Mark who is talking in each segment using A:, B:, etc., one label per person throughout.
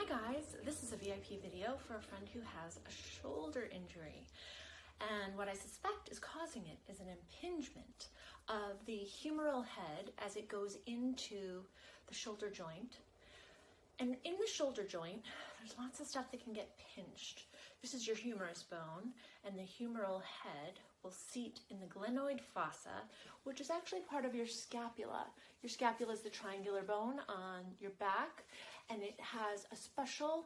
A: guys, this is a VIP video for a friend who has a shoulder injury, and what I suspect is causing it is an impingement of the humeral head as it goes into the shoulder joint. And in the shoulder joint, there's lots of stuff that can get pinched. This is your humerus bone, and the humeral head will seat in the glenoid fossa, which is actually part of your scapula. Your scapula is the triangular bone on your back, and it has a special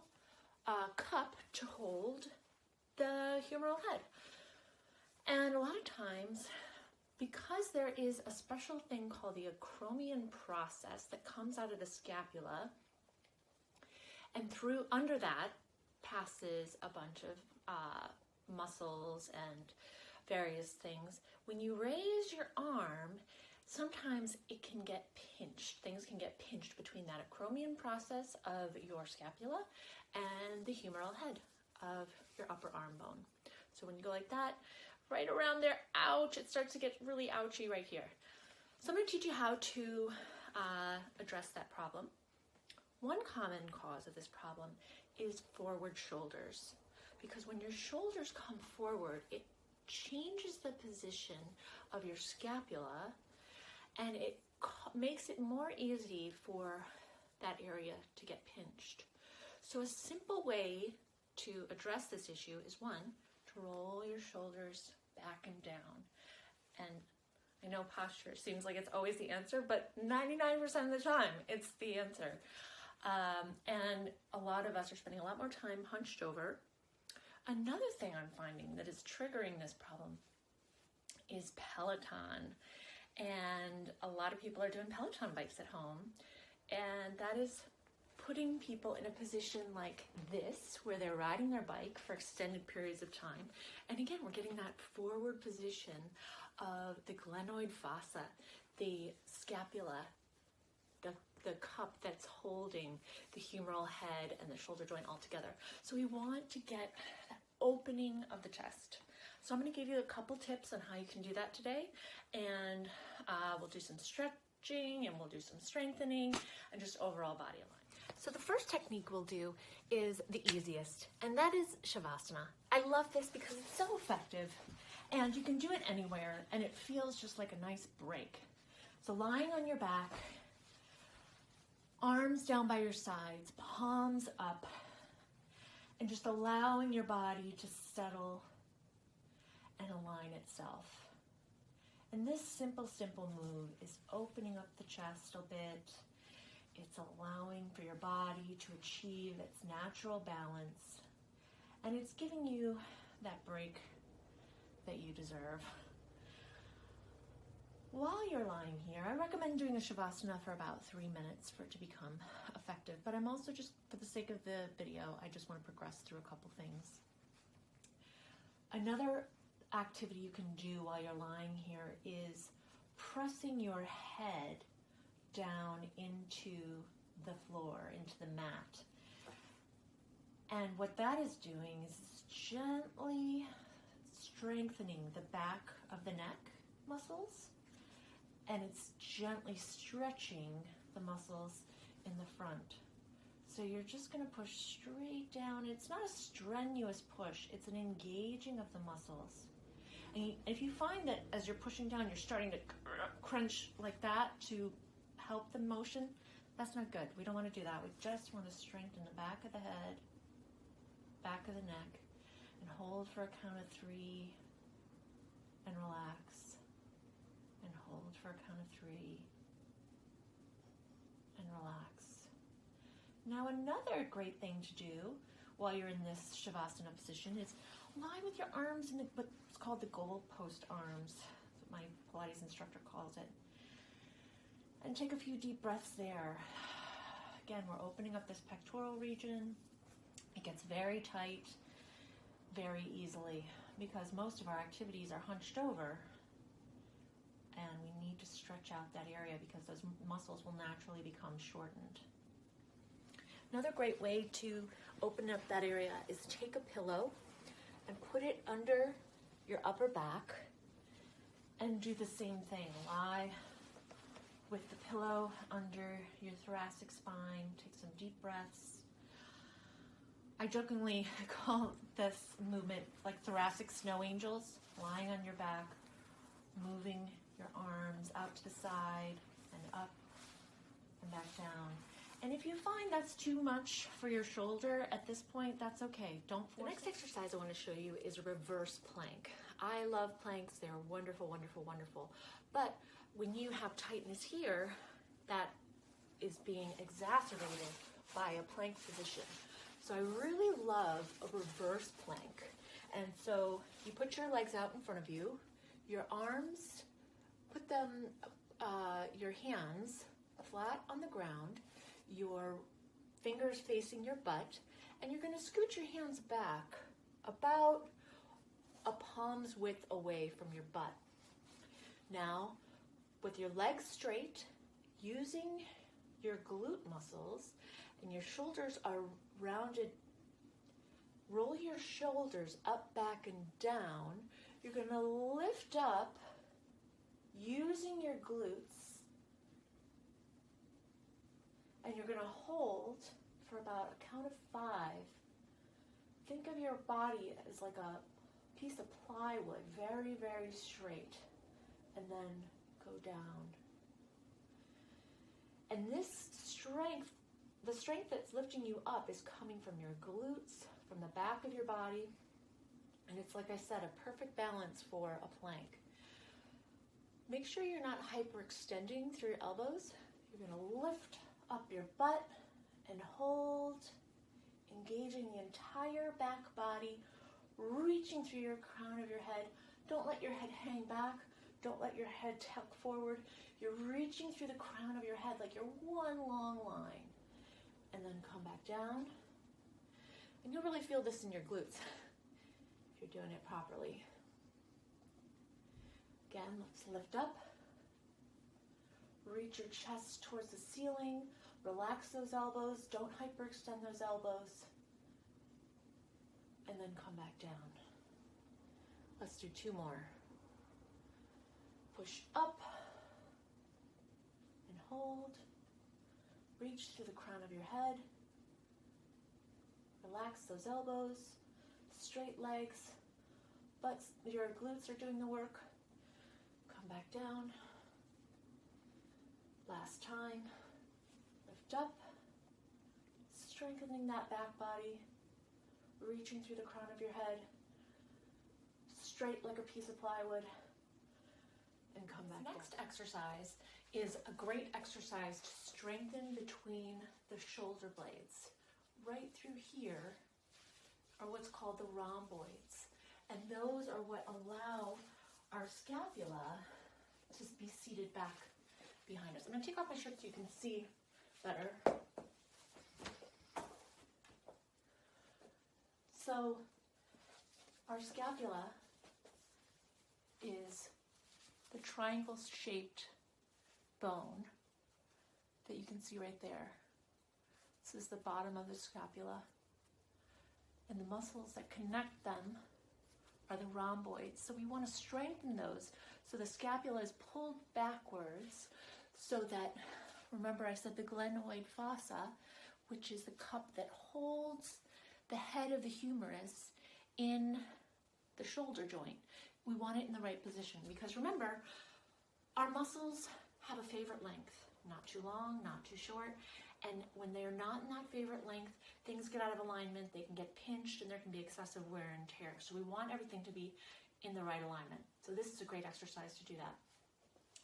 A: cup to hold the humeral head. And a lot of times, because there is a special thing called the acromion process that comes out of the scapula, and through under that passes a bunch of muscles and various things. When you raise your arm, sometimes it can get pinched. Things can get pinched between that acromion process of your scapula and the humeral head of your upper arm bone. So when you go like that, right around there, ouch, it starts to get really ouchy right here. So I'm going to teach you how to address that problem. One common cause of this problem is forward shoulders, because when your shoulders come forward, it changes the position of your scapula, and it makes it more easy for that area to get pinched. So a simple way to address this issue is, one, to roll your shoulders back and down. And I know posture seems like it's always the answer, but 99% of the time it's the answer. And a lot of us are spending a lot more time hunched over. Another thing I'm finding that is triggering this problem is Peloton. And a lot of people are doing Peloton bikes at home. And that is putting people in a position like this, where they're riding their bike for extended periods of time. And again, we're getting that forward position of the glenoid fossa, the scapula, the cup that's holding the humeral head and the shoulder joint all together. So we want to get that opening of the chest. So I'm going to give you a couple tips on how you can do that today, and we'll do some stretching and we'll do some strengthening and just overall body alignment. So the first technique we'll do is the easiest, and that is Shavasana. I love this because it's so effective, and you can do it anywhere, and it feels just like a nice break. So lying on your back, arms down by your sides, palms up, and just allowing your body to settle and align itself. And this simple move is opening up the chest a bit. It's allowing for your body to achieve its natural balance, and it's giving you that break that you deserve. While you're lying here, I recommend doing a Shavasana for about 3 minutes for it to become effective, but I'm also just, for the sake of the video, I just want to progress through a couple things. Another activity you can do while you're lying here is pressing your head down into the floor, into the mat. And what that is doing is gently strengthening the back of the neck muscles, and it's gently stretching the muscles in the front. So you're just going to push straight down. It's not a strenuous push, it's an engaging of the muscles. And if you find that as you're pushing down, you're starting to crunch like that to help the motion, that's not good. We don't want to do that. We just want to strengthen the back of the head, back of the neck, and hold for a count of 3, and relax. And hold for a count of 3, and relax. Now another great thing to do while you're in this Shavasana position is lie with your arms in what's called the goalpost arms. That's what my Pilates instructor calls it. And take a few deep breaths there. Again, we're opening up this pectoral region. It gets very tight very easily because most of our activities are hunched over, and we need to stretch out that area because those muscles will naturally become shortened. Another great way to open up that area is take a pillow and put it under your upper back and do the same thing. Lie with the pillow under your thoracic spine, take some deep breaths, I jokingly call this movement like thoracic snow angels, lying on your back, moving your arms out to the side and up and back down. And if you find that's too much for your shoulder at this point, that's okay. Don't force it. The next exercise I want to show you is a reverse plank. I love planks. They're wonderful, wonderful, wonderful. But when you have tightness here, that is being exacerbated by a plank position. So I really love a reverse plank. And so you put your legs out in front of you, your arms, put them, your hands flat on the ground, your fingers facing your butt, and you're going to scoot your hands back about a palm's width away from your butt. Now, with your legs straight, using your glute muscles, and your shoulders are rounded, roll your shoulders up, back, and down. You're going to lift up using your glutes, and you're going to hold for about a count of 5. Think of your body as like a piece of plywood, very, very straight, and then go down. And this strength, the strength that's lifting you up is coming from your glutes, from the back of your body, and it's, like I said, a perfect balance for a plank. Make sure you're not hyperextending through your elbows. You're going to lift up your butt and hold, engaging the entire back body, reaching through your crown of your head. Don't let your head hang back. Don't let your head tuck forward. You're reaching through the crown of your head like you're one long line. And then come back down. And you'll really feel this in your glutes if you're doing it properly. Again, let's lift up. Reach your chest towards the ceiling. Relax those elbows. Don't hyperextend those elbows. And then come back down. Let's do 2 more. Push up and hold. Reach through the crown of your head. Relax those elbows. Straight legs. But your glutes are doing the work. Come back down. Last time. Lift up. Strengthening that back body. Reaching through the crown of your head. Straight like a piece of plywood. And come back down. Next exercise is a great exercise to strengthen between the shoulder blades. Right through here are what's called the rhomboids. And those are what allow our scapula to be seated back behind us. I'm going to take off my shirt so you can see better. So our scapula is the triangle-shaped bone that you can see right there. This is the bottom of the scapula. And the muscles that connect them are the rhomboids. So we want to strengthen those so the scapula is pulled backwards so that, remember I said the glenoid fossa, which is the cup that holds the head of the humerus in the shoulder joint. We want it in the right position because remember, our muscles have a favorite length. Not too long, not too short. And when they're not in that favorite length, things get out of alignment, they can get pinched, and there can be excessive wear and tear. So we want everything to be in the right alignment. So this is a great exercise to do that.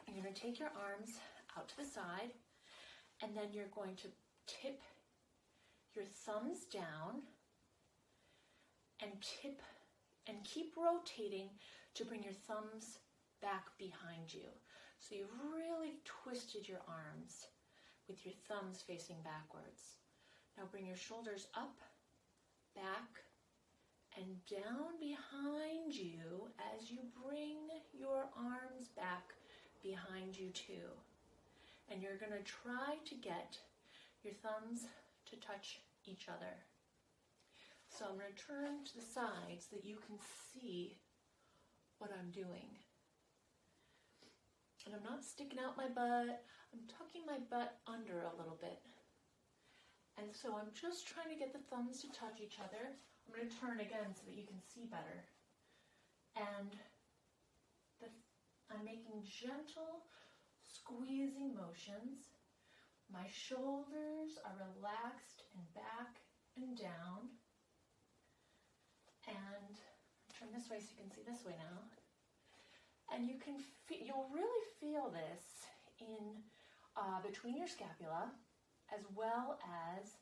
A: You're going to take your arms out to the side, and then you're going to tip your thumbs down and tip and keep rotating to bring your thumbs back behind you. So you've really twisted your arms with your thumbs facing backwards. Now bring your shoulders up, back, and down behind you as you bring your arms back behind you too. And you're going to try to get your thumbs to touch each other. So I'm going to turn to the side so that you can see what I'm doing. And I'm not sticking out my butt. I'm tucking my butt under a little bit. And so I'm just trying to get the thumbs to touch each other. I'm going to turn again so that you can see better. And I'm making gentle squeezing motions. My shoulders are relaxed and back and down. And turn this way so you can see this way now. And you'll really feel this in between your scapula, as well as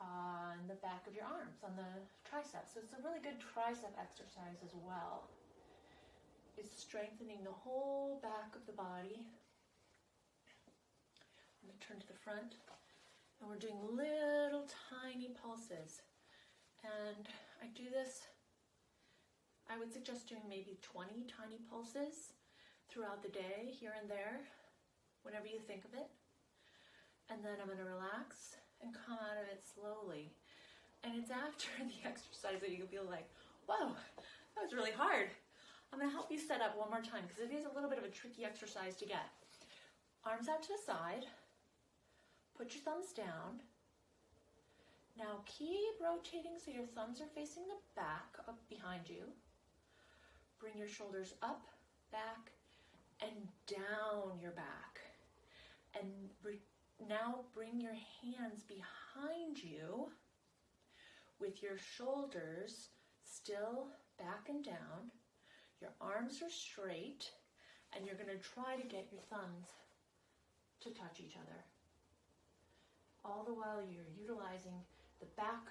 A: on the back of your arms, on the triceps. So it's a really good tricep exercise as well. It's strengthening the whole back of the body. I'm going to turn to the front, and we're doing little tiny pulses. And I do this, I would suggest doing maybe 20 tiny pulses throughout the day, here and there, whenever you think of it. And then I'm going to relax and come out of it slowly. And it's after the exercise that you'll feel like, whoa, that was really hard. I'm going to help you set up one more time because it is a little bit of a tricky exercise to get. Arms out to the side. Put your thumbs down. Now keep rotating so your thumbs are facing the back, up behind you. Bring your shoulders up, back, and down your back. And now bring your hands behind you with your shoulders still back and down. Your arms are straight, and you're going to try to get your thumbs to touch each other. All the while you're utilizing the back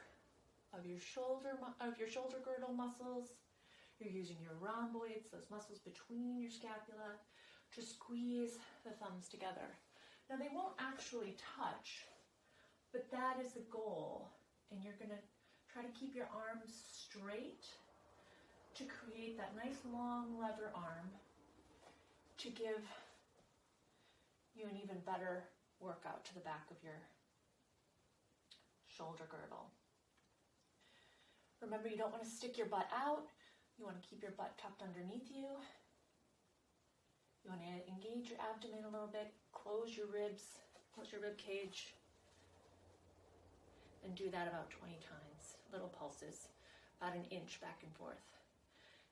A: of your shoulder girdle muscles. You're using your rhomboids, those muscles between your scapula, to squeeze the thumbs together. Now they won't actually touch, but that is the goal. And you're going to try to keep your arms straight to create that nice long leather arm to give you an even better workout to the back of your shoulder girdle. Remember, you don't want to stick your butt out. You want to keep your butt tucked underneath you. You want to engage your abdomen a little bit, close your ribs, close your rib cage, and do that about 20 times. Little pulses, about an inch back and forth.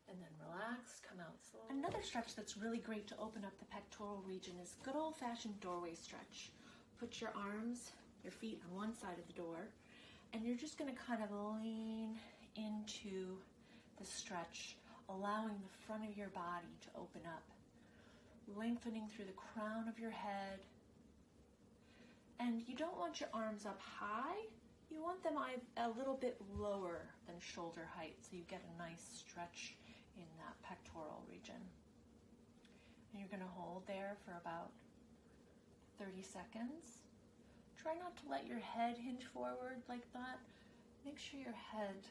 A: And then relax, come out slowly. Another stretch that's really great to open up the pectoral region is good old-fashioned doorway stretch. Put your arms, your feet on one side of the door, and you're just going to kind of lean into the stretch, allowing the front of your body to open up, lengthening through the crown of your head. And you don't want your arms up high. You want them a little bit lower than shoulder height, so you get a nice stretch in that pectoral region. And you're going to hold there for about 30 seconds. Try not to let your head hinge forward like that. Make sure your head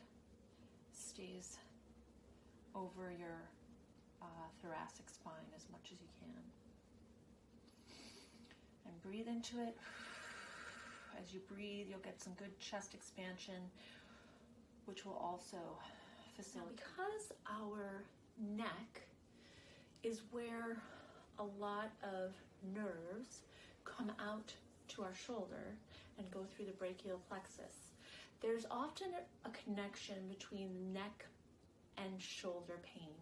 A: stays over your thoracic spine as much as you can. And breathe into it. As you breathe, you'll get some good chest expansion, which will also facilitate. Because our neck is where a lot of nerves come out to our shoulder and go through the brachial plexus, there's often a connection between neck and shoulder pain,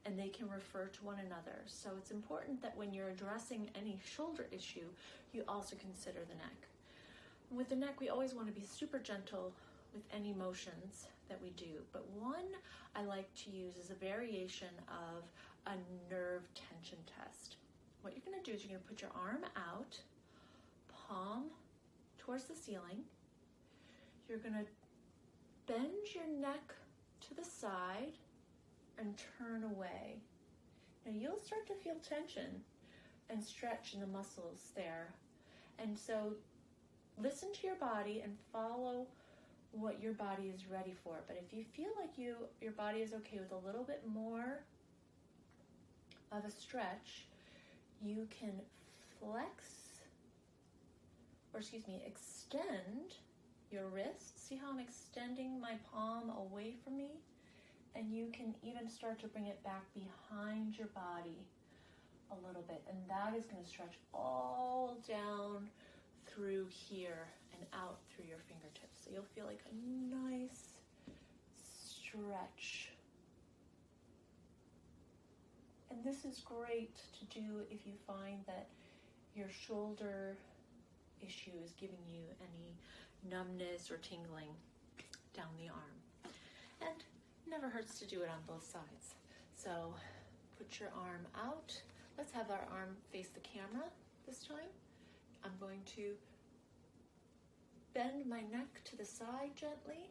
A: and they can refer to one another. So it's important that when you're addressing any shoulder issue, you also consider the neck. With the neck, we always want to be super gentle with any motions that we do, but one I like to use is a variation of a nerve tension test. What you're going to do is you're going to put your arm out, palm towards the ceiling. You're going to bend your neck to the side and turn away. Now you'll start to feel tension and stretch in the muscles there. And so listen to your body and follow what your body is ready for. But if you feel like your body is okay with a little bit more of a stretch, you can extend your wrist. See how I'm extending my palm away from me? And you can even start to bring it back behind your body a little bit. And that is going to stretch all down through here and out through your fingertips. So you'll feel like a nice stretch. And this is great to do if you find that your shoulder issue is giving you any numbness or tingling down the arm. And never hurts to do it on both sides. So put your arm out. Let's have our arm face the camera this time. I'm going to bend my neck to the side gently.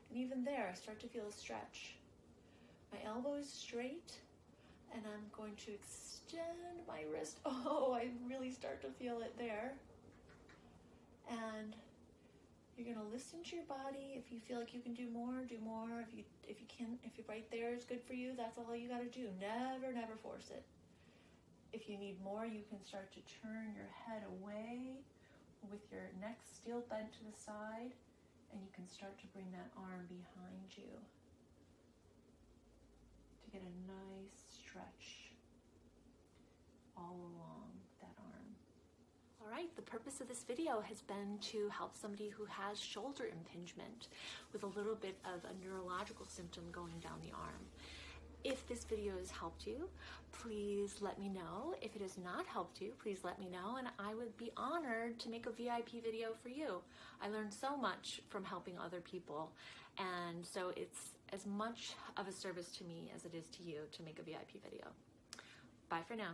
A: And even there, I start to feel a stretch. My elbow is straight, and I'm going to extend my wrist. Oh, I really start to feel it there. And you're going to listen to your body. If you feel like you can do more, do more. If you're right there is good for you, that's all you got to do. Never force it. If you need more, you can start to turn your head away with your neck still bent to the side, and you can start to bring that arm behind you to get a nice stretch all along that arm. All right, the purpose of this video has been to help somebody who has shoulder impingement with a little bit of a neurological symptom going down the arm. If this video has helped you, please let me know. If it has not helped you, please let me know, and I would be honored to make a VIP video for you. I learned so much from helping other people, and so it's as much of a service to me as it is to you to make a VIP video. Bye for now.